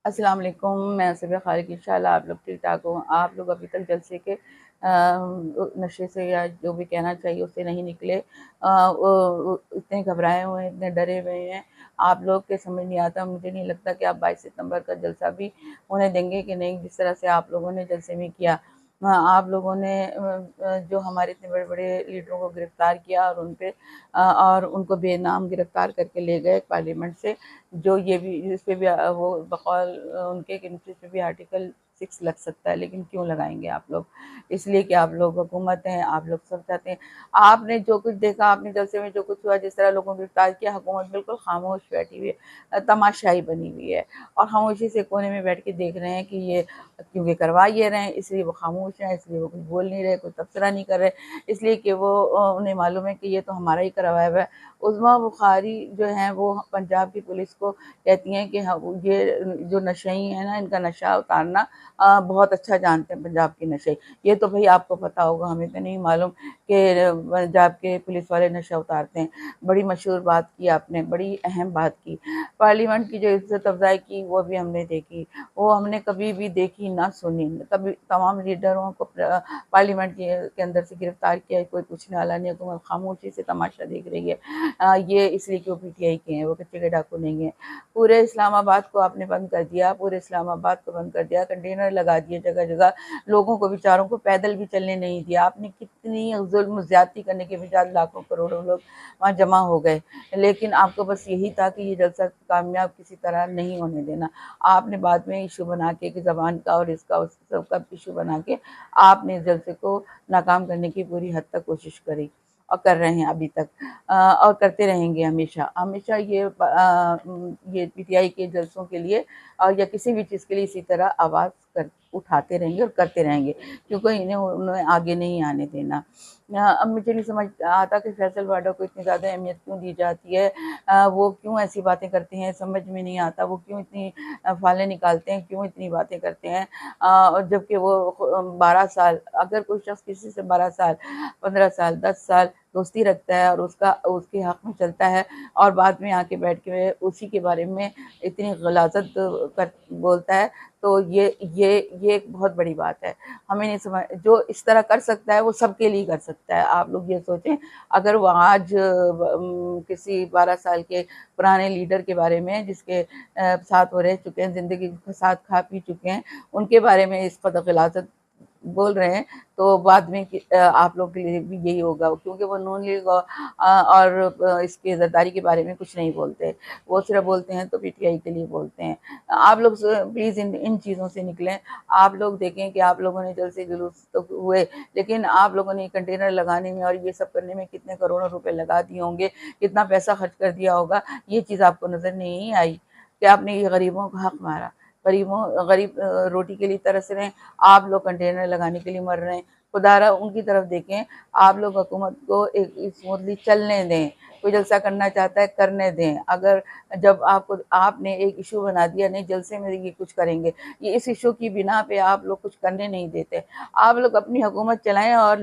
السلام علیکم، میں صبح خالق انشاءاللہ آپ لوگ ٹھیک ٹھاک ہوں۔ آپ لوگ ابھی تک جلسے کے نشے سے یا جو بھی کہنا چاہیے اس سے نہیں نکلے، اتنے گھبرائے ہوئے ہیں، اتنے ڈرے ہوئے ہیں۔ آپ لوگ کے سمجھ نہیں آتا، مجھے نہیں لگتا کہ آپ 22 ستمبر کا جلسہ بھی انہیں دیں گے کہ نہیں، جس طرح سے آپ لوگوں نے جلسے میں کیا۔ آپ لوگوں نے جو ہمارے اتنے بڑے بڑے لیڈروں کو گرفتار کیا اور ان پہ اور ان کو بے نام گرفتار کر کے لے گئے پارلیمنٹ سے، جو یہ بھی اس پہ بھی وہ بقول ان کے اس پہ بھی آرٹیکل 6 لگ سکتا ہے، لیکن کیوں لگائیں گے آپ لوگ؟ اس لیے کہ آپ لوگ حکومت ہیں، آپ لوگ سب چاہتے ہیں۔ آپ نے جو کچھ دیکھا، آپ نے جلسے میں جو کچھ ہوا، جس طرح لوگوں کو گرفتار کیا، حکومت بالکل خاموش بیٹھی ہوئی ہے، تماشائی بنی ہوئی ہے، اور خاموشی سے کونے میں بیٹھ کے دیکھ رہے ہیں کہ یہ کیونکہ کروا یہ رہے ہیں، اس لیے وہ خاموش ہیں، اس لیے وہ کچھ بول نہیں رہے، کوئی تبصرہ نہیں کر رہے، اس لیے کہ وہ انہیں معلوم ہے کہ یہ تو ہمارا ہی کروایا ہوا ہے۔ عظمیٰ بخاری جو ہیں وہ پنجاب کی پولیس کو کہتی ہیں کہ یہ جو نشئی ہیں نا، ان کا نشہ اتارنا بہت اچھا جانتے ہیں پنجاب کے نشئی۔ یہ تو بھئی آپ کو پتہ ہوگا، ہمیں تو نہیں معلوم کہ پنجاب کے پولیس والے نشہ اتارتے ہیں۔ بڑی مشہور بات کی آپ نے، بڑی اہم بات کی۔ پارلیمنٹ کی جو عزت افزائی کی وہ بھی ہم نے دیکھی، وہ ہم نے کبھی بھی دیکھی نہ سنی۔ کبھی تمام لیڈروں کو پارلیمنٹ کے اندر سے گرفتار کیا، کوئی پوچھنے والا نہیں، حکومت خاموشی سے تماشا دیکھ رہی ہے۔ یہ اس لیے کہ وہ پی ٹی آئی کے ہیں، وہ کچے کے ڈاکو نہیں ہیں۔ پورے اسلام آباد کو آپ نے بند کر دیا، پورے اسلام آباد کو بند کر دیا، کنٹینر لگا دیے جگہ جگہ، لوگوں کو بیچاروں کو پیدل بھی چلنے نہیں دیا۔ آپ نے کتنی ظلم و زیادتی کرنے کے بجائے لاکھوں کروڑوں لوگ وہاں جمع ہو گئے، لیکن آپ کو بس یہی تھا کہ یہ جلسہ کامیاب کسی طرح نہیں ہونے دینا۔ آپ نے بعد میں ایشو بنا کے کہ زبان کا اور اس کا اس سب کا ایشو بنا کے آپ نے جلسے کو ناکام کرنے کی پوری حد تک کوشش کری، اور کر رہے ہیں ابھی تک، اور کرتے رہیں گے ہمیشہ ہمیشہ۔ یہ پی ٹی آئی کے جلسوں کے لیے یا کسی بھی چیز کے لیے اسی طرح آواز اٹھاتے رہیں گے اور کرتے رہیں گے، کیونکہ انہیں آگے نہیں آنے دینا۔ اب مجھے نہیں سمجھ آتا کہ فیصل وارڈا کو اتنی زیادہ اہمیت کیوں دی جاتی ہے، وہ کیوں ایسی باتیں کرتے ہیں، سمجھ میں نہیں آتا۔ وہ کیوں اتنی فالیں نکالتے ہیں، کیوں اتنی باتیں کرتے ہیں، اور جبکہ وہ 12 سال، اگر کوئی شخص کسی سے 12 سال 15 سال 10 سال دوستی رکھتا ہے اور اس کے حق میں چلتا ہے، اور بعد میں آ کے بیٹھ کے اسی کے بارے میں اتنی غلاظت بولتا ہے، تو یہ ایک بہت بڑی بات ہے۔ ہمیں نہیں سمجھ، جو اس طرح کر سکتا ہے وہ سب کے لیے کر سکتا ہے۔ آپ لوگ یہ سوچیں، اگر وہ آج کسی 12 سال کے پرانے لیڈر کے بارے میں، جس کے ساتھ وہ رہ چکے ہیں، زندگی کے ساتھ کھا پی چکے ہیں، ان کے بارے میں اس قدر غلاظت بول رہے ہیں، تو بعد میں آپ لوگ کے لیے بھی یہی ہوگا، کیونکہ وہ نون لیگ اور اس کے زرداری کے بارے میں کچھ نہیں بولتے، وہ صرف بولتے ہیں تو پی ٹی آئی کے لیے بولتے ہیں۔ آپ لوگ پلیز ان چیزوں سے نکلیں۔ آپ لوگ دیکھیں کہ آپ لوگوں نے جلسے جلوس تو ہوئے، لیکن آپ لوگوں نے کنٹینر لگانے میں اور یہ سب کرنے میں کتنے کروڑوں روپے لگا دیے ہوں گے، کتنا پیسہ خرچ کر دیا ہوگا، یہ چیز آپ کو نظر نہیں آئی کہ آپ نے یہ غریبوں کا حق مارا۔ غریب روٹی کے لیے ترس رہے ہیں، آپ لوگ کنٹینر لگانے کے لیے مر رہے ہیں۔ خدا را ان کی طرف دیکھیں، آپ لوگ حکومت کو ایک اسموتھلی چلنے دیں، کوئی جلسہ کرنا چاہتا ہے کرنے دیں۔ اگر جب آپ نے ایک ایشو بنا دیا، نہیں جلسے میں یہ کچھ کریں گے، یہ اس ایشو کی بنا پہ آپ لوگ کچھ کرنے نہیں دیتے۔ آپ لوگ اپنی حکومت چلائیں اور